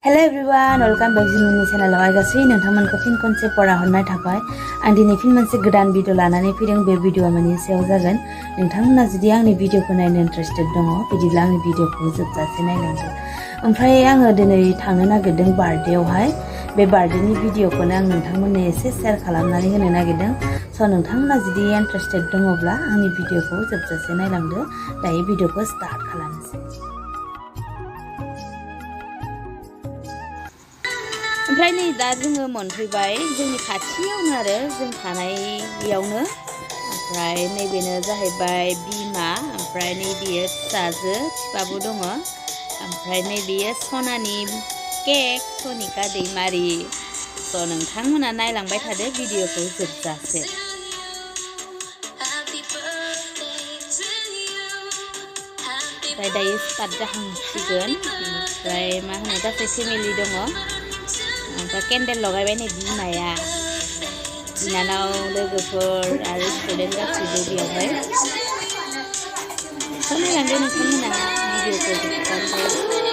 Hello everyone, welcome back to my channel. I got seen नोंथांमोनखौ फिन खनसे परा हरनाय थाबाय आं दिनै फिन मोनसे गोदान भिडिअ लानानै फैदों बे भिडिअआ माने सायाव जागोन नोंथांमोना जुदि आंनि भिडिअखौ नायनो इन्टारेस्टेड दङ बिदिब्ला आंनि भिडिअखौ जोबजासे नायलांदो ओमफ्राय आङो दिनै थांनो नागिरदों बार्थडेआवहाय बे बार्थडेनि भिडिअखौनो आं नोंथांमोननो एसे शेयार खालामनानै होनो नागिरदों स' नोंथांमोना जुदि इन्टारेस्टेड दङब्ला आंनि भिडिअखौ जोबजासे नायलांदो दायो भिडिअखौ स्टार्ट खालामनोसै ओमफ्राय नै दा जोङो मोनफैबाय जोंनि खाथियावनो आरो जों थानायावनो ओमफ्राय नैबेनो जाहैबाय बिमा ओमफ्राय नैबेयो फिसाजो फिफाबो दङ ओमफ्राय नैबेयो सनानि केक सनिका दैमारि स' नोंथांमोना नायलांबाय थादो भिडिअखौ जोबजासे ओमफ्राय दायो स्टार्ट जाहांसिगोन ओमफ्राय मा होनो गासै फेमिलि दङ ओमफ्राय केन्डेल लगायबाय नै बिमाया बिनानाव लोगोफोर आरो स्टुडेन्ट गासैबो बेयावहाय स' नायलांदो नोंथांमोना भिडिअखौ जोबजासे